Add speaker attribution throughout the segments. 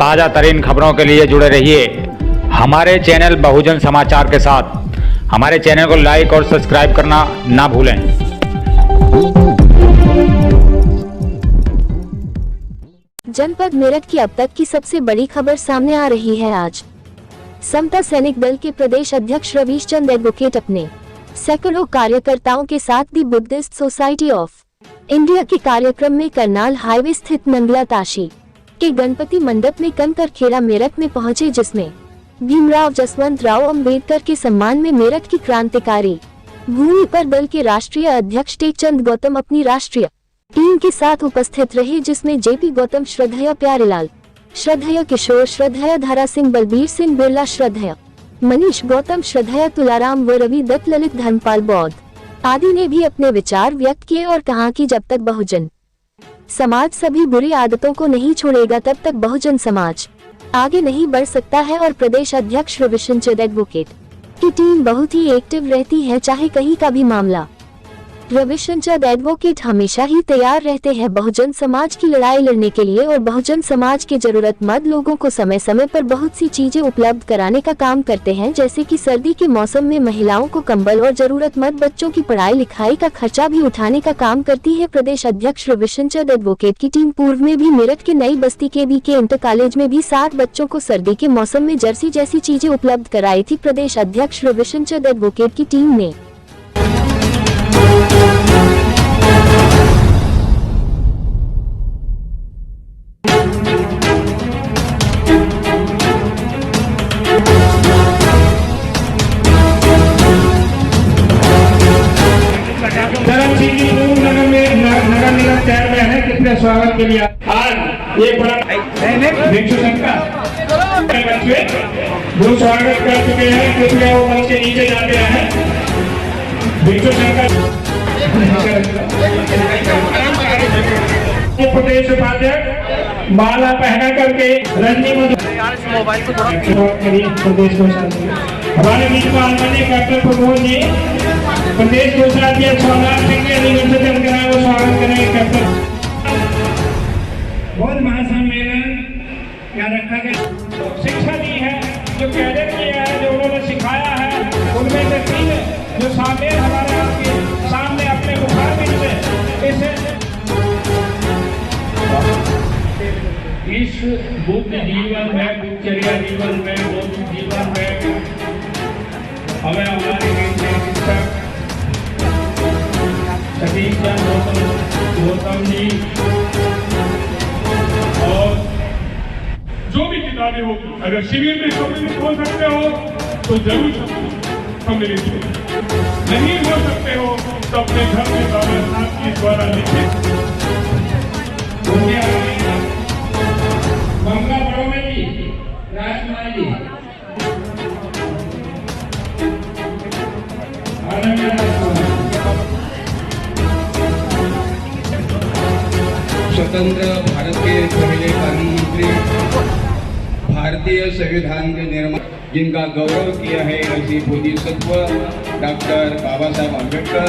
Speaker 1: ताज़ा तरीन खबरों के लिए जुड़े रहिए हमारे चैनल बहुजन समाचार के साथ। हमारे चैनल को लाइक और सब्सक्राइब करना ना भूलें।
Speaker 2: जनपद मेरठ की अब तक की सबसे बड़ी खबर सामने आ रही है। आज समता सैनिक दल के प्रदेश अध्यक्ष रवीश चंद एडवोकेट अपने सैकड़ों कार्यकर्ताओं के साथ दी बुद्धिस्ट सोसाइटी ऑफ इंडिया के कार्यक्रम में करनाल हाईवे स्थित नंगला ताशी के गणपति मंडप में कंकर खेड़ा मेरठ में पहुंचे, जिसमें भीमराव जसवंतराव अंबेडकर के सम्मान में मेरठ की क्रांतिकारी भूमि पर दल के राष्ट्रीय अध्यक्ष टेकचंद गौतम अपनी राष्ट्रीय टीम के साथ उपस्थित रहे, जिसमें जेपी गौतम, श्रद्धेय प्यारेलाल, श्रद्धेय किशोर, श्रद्धेय धारा सिंह, बलबीर सिंह बिरला, श्रद्धेय मनीष गौतम, श्रद्धेय तुलाराम व रवि दत्त, ललित धर्मपाल बौद्ध आदि ने भी अपने विचार व्यक्त किए और कहा कि जब तक बहुजन समाज सभी बुरी आदतों को नहीं छोड़ेगा तब तक बहुजन समाज आगे नहीं बढ़ सकता है। और प्रदेश अध्यक्ष रवीश चंद एडवोकेट की टीम बहुत ही एक्टिव रहती है, चाहे कहीं का भी मामला। रवीश चंद एडवोकेट हमेशा ही तैयार रहते हैं बहुजन समाज की लड़ाई लड़ने के लिए और बहुजन समाज के जरूरतमंद लोगों को समय समय पर बहुत सी चीजें उपलब्ध कराने का काम करते हैं, जैसे कि सर्दी के मौसम में महिलाओं को कंबल और जरूरतमंद बच्चों की पढ़ाई लिखाई का खर्चा भी उठाने का काम करती है। प्रदेश अध्यक्ष रवीश चंद एडवोकेट की टीम पूर्व में भी मेरठ के नई बस्ती के BK इंटर कॉलेज में भी 7 बच्चों को सर्दी के मौसम में जर्सी जैसी चीजें उपलब्ध कराई थी। प्रदेश अध्यक्ष रवीश चंद एडवोकेट की टीम ने
Speaker 3: स्वागत के लिए आज एक बड़ा भिक्षु संघ का बच्चे जो स्वागत कर चुके हैं, कृपया वो मंच के नीचे जाते हैं। भिक्षु संघ का प्रदेश उपाध्यक्ष माला पहना करके रजनी मोबाइल को प्रदेश कोषाध्यक्ष हमारे बीच में आदरणीय कैप्टन प्रमोद जी प्रदेश कोषाध्यक्ष सोमनाथ सिंह के निमंत्रण कराए वो स्वागत करेंगे। कैप्टन बहुत महासम्मेलन यहाँ रखा गया, शिक्षा दी है, जो कैडेट किया है, जो उन्होंने सिखाया है, उनमें से 3 जो सामने हमारे आपके सामने अपने मुखारबिन से इस बुद्ध जीवन में, बुद्धचर्या जीवन में, बौद्ध जीवन में हमें हमारे शिक्षक सतीश चंद्र गौतम जी और जो भी किताबें हो, अगर शिविर में सम्मिलित हो सकते हो तो जरूर सम्मिलित हो, नहीं हो सकते हो तो अपने घर में बाबा साहब के द्वारा लिखित मंगला बड़ोमे जी, राजकुमार जी,
Speaker 4: स्वतंत्र भारत के पहले प्रधानमंत्री, भारतीय संविधान के निर्माण जिनका गौरव किया है ऐसी बोधिसत्व डॉक्टर बाबा साहब अम्बेडकर,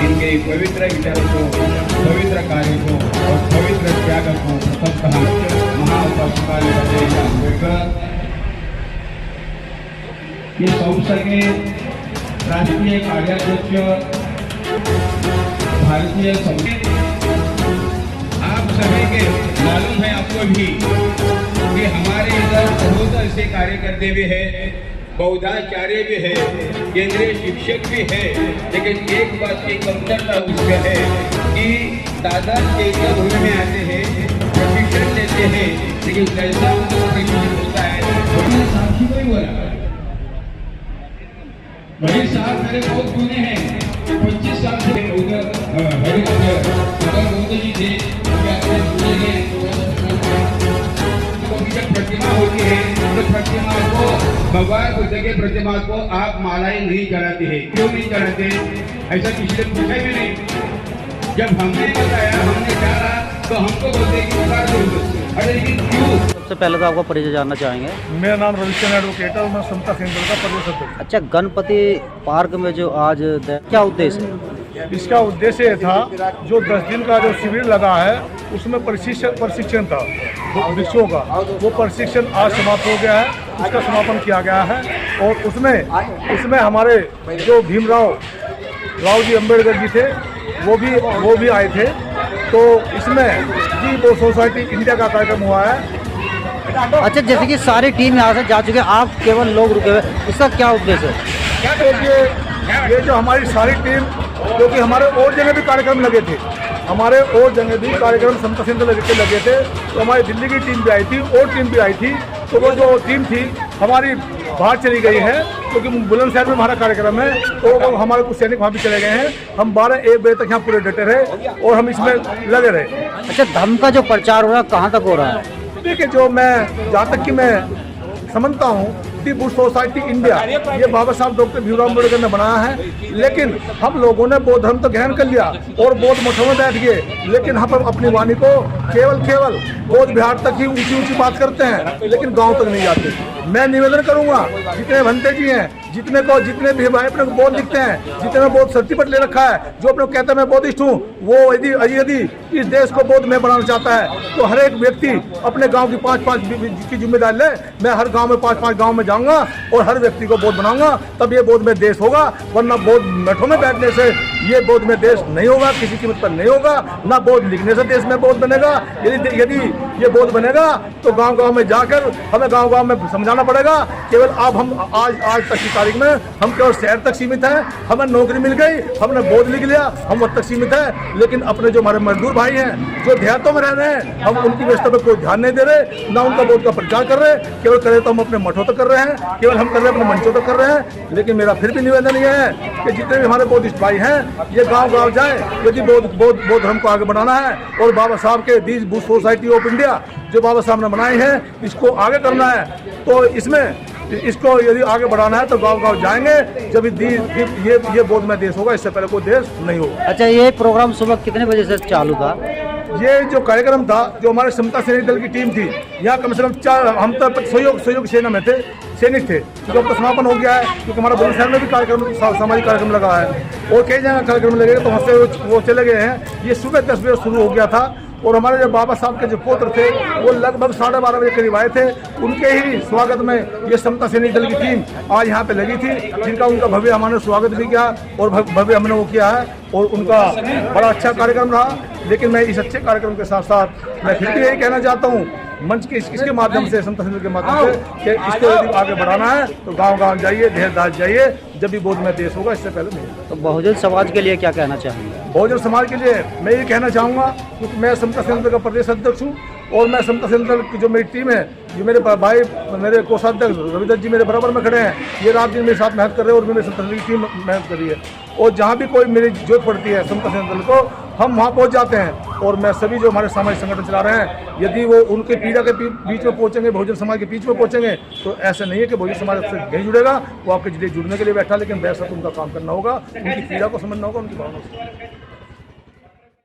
Speaker 4: इनके पवित्र विचार को, पवित्र कार्य को और पवित्र त्याग को प्रथम कहा महाउपासका अम्बेडकर ये संस्था के राष्ट्रीय कार्याध्यक्ष भारतीय संविधान आप सभी के मालूम है आपको भी कि हमारे इधर बहुत ऐसे कार्यकर्ता भी है, बौद्धाचार्य भी है, केंद्रीय शिक्षक भी है, लेकिन एक बात की कमतरता उसमें है कि दादा चैत्य भूमि में आते हैं, प्रशिक्षण लेते हैं, लेकिन कैसा उनको प्रशिक्षण होता है साक्षी को ही बोला बड़े साहब मेरे बहुत गुने हैं, 25 साल से उधर जी थे, जब प्रतिमा होती है तो प्रतिमा को भगवान बुद्ध के प्रतिमा को आप मालाएं नहीं चढ़ाते हैं, क्यों नहीं चढ़ाते? ऐसा किसी ने पूछा भी नहीं। जब हमने बताया, हमने डाला तो हमको बोलते कि अरे लेकिन क्यों?
Speaker 5: सबसे पहले तो आपका परिचय जानना चाहेंगे।
Speaker 6: मेरा नाम रवीश चंद एडवोकेट है और मैं समता सेंटर का प्रदेश अध्यक्ष।
Speaker 5: अच्छा, गणपति पार्क में जो आज क्या उद्देश्य है?
Speaker 6: इसका उद्देश्य ये था, जो 10 दिन का जो शिविर लगा है उसमें प्रशिक्षण था वृक्षों का, वो प्रशिक्षण आज समाप्त हो गया है, उसका समापन किया गया है। और उसमें हमारे जो भीमराव जी अम्बेडकर जी थे वो भी आए थे। तो इसमें जी वो सोसाइटी इंडिया का कार्यक्रम हुआ है।
Speaker 5: अच्छा, जैसे कि सारी टीम यहाँ से जा चुके हैं, आप केवल लोग रुके हुए, इसका क्या उद्देश्य है?
Speaker 6: तो ये जो हमारी सारी टीम, क्योंकि हमारे और जगह भी कार्यक्रम लगे थे, हमारे और जगह भी कार्यक्रम समता सेना के लगे थे, तो हमारी दिल्ली की टीम भी आई थी और टीम भी आई थी। तो वो जो टीम थी हमारी बाहर चली गई है, क्योंकि बुलंदशहर में हमारा कार्यक्रम है, तो हमारे कुछ सैनिक वहाँ भी चले गए हैं। हम 12-1 बजे तक यहाँ पूरे डटे रहे और हम इसमें लगे रहे।
Speaker 5: अच्छा, धर्म का जो प्रचार हो रहा है कहाँ तक हो रहा है?
Speaker 6: देखिए, जो मैं जहाँ तक कि मैं समझता हूँ, बुश सोसाइटी इंडिया ये बाबा साहब डॉक्टर भीमराव अम्बेडकर ने बनाया है, लेकिन हम लोगों ने बौद्ध धर्म तो ग्रहण कर लिया और बौद्ध मठों में बैठ गए, लेकिन हम अपनी वाणी को केवल बौद्ध बिहार तक ही ऊंची बात करते हैं, लेकिन गांव तक नहीं जाते। मैं निवेदन करूंगा, जितने भंते जी हैं, जितने भी भाई अपने को बौद्ध लिखते हैं, जितने बौद्ध सर्टिफिकेट ले रखा है, जो अपने को कहता है मैं बौद्धिस्ट हूँ, वो यदि इस देश को बौद्ध में बनाना चाहता है तो हर एक व्यक्ति अपने गांव की 5-5 की जिम्मेदारी ले। मैं हर गांव में 5-5 गांव में जाऊंगा और हर व्यक्ति को बौद्ध बनाऊंगा, तब ये बौद्ध में देश होगा। वरना बौद्ध मठों में बैठने से ये बौद्ध में देश नहीं होगा, किसी कीमत पर नहीं होगा। ना बौद्ध लिखने से देश में बौद्ध बनेगा। यदि ये बौद्ध बनेगा तो गांव में जाकर हमें गांव में समझाना पड़ेगा। केवल अब हम आज तक की तारीख में हम केवल शहर तक सीमित हैं, हमें नौकरी मिल गई, हमने बौद्ध लिख लिया, हम वहाँ तक सीमित है। लेकिन अपने जो हमारे मजदूर भाई हैं, जो देहातों में रह रहे हैं, हम उनकी व्यवस्था पर कोई ध्यान नहीं दे रहे, ना उनका बौद्ध का प्रचार कर रहे। केवल करें तो हम अपने मठों तक कर रहे हैं, केवल हम कर रहे हैं अपने मंचों तक कर रहे हैं। लेकिन मेरा फिर भी निवेदन ये है कि जितने भी हमारे बौद्धिस्ट भाई हैं, ये गांव जाए। यदि बौद्ध धर्म को आगे बढ़ाना है और बाबा साहब के these Bush society of India जो बाबा साहब ने बनाई है, इसको आगे करना है, तो इसको यदि आगे बढ़ाना है तो गांव जाएंगे। जब ये बौद्ध में देश होगा, इससे पहले कोई देश नहीं होगा।
Speaker 5: अच्छा, ये प्रोग्राम सुबह कितने बजे से चालू था?
Speaker 6: ये जो कार्यक्रम था, जो हमारे समता सैनिक दल की टीम थी, यहाँ कम से कम 4 हम तक सहयोग सेना में थे, सैनिक थे। क्योंकि अब तो समापन हो गया है, क्योंकि हमारा बुलंदशहर में भी कार्यक्रम सामाजिक कार्यक्रम लगा है और कई जगह कार्यक्रम लगे, तो वहाँ से वो चले गए हैं। ये सुबह 10 बजे शुरू हो गया था और हमारे जो बाबा साहब के जो पुत्र थे वो लगभग 12:30 बजे करीब आए थे। उनके ही स्वागत में ये समता सैनिक दल की टीम आज यहाँ पे लगी थी, जिनका उनका भव्य हमने स्वागत भी किया और भव्य हमने वो किया है और उनका बड़ा अच्छा कार्यक्रम रहा। लेकिन मैं इस अच्छे कार्यक्रम के साथ साथ मैं फिर भी यही कहना चाहता हूँ मंच के इसके माध्यम से, समता सैनिक के माध्यम से, कि इसको यदि आगे बढ़ाना है तो गाँव जाइए, देहात जाइए, जब भी बौद्ध में देश होगा, इससे पहले नहीं।
Speaker 5: तो बहुजन समाज के लिए क्या कहना चाहेंगे?
Speaker 6: बहुजन समाज के लिए मैं ये कहना चाहूँगा, क्योंकि मैं समता सैनिक दल का प्रदेश अध्यक्ष हूँ और मैं समता सैनिक दल की जो मेरी टीम है, जो मेरे भाई, मेरे कोषाध्यक्ष रविदत्त जी मेरे बराबर में खड़े हैं, ये रात दिन मेरे साथ मेहनत कर रहे हैं और मेरे समता सैनिक की टीम मेहनत कर रही है। और जहाँ भी कोई मेरी जरूरत पड़ती है समता सैनिक दल को, हम वहाँ पहुँच जाते हैं। और मैं सभी जो हमारे सामाजिक संगठन चला रहे हैं, यदि वो उनके पीड़ा के बीच में पहुँचेंगे, बहुजन समाज के बीच में पहुँचेंगे, तो ऐसा नहीं है कि बहुजन समाज आपसे नहीं जुड़ेगा, वो आपके लिए जुड़ने के लिए बैठा, लेकिन वैसा तो उनका काम करना होगा, उनकी पीड़ा को समझना होगा, उनकी भावना को।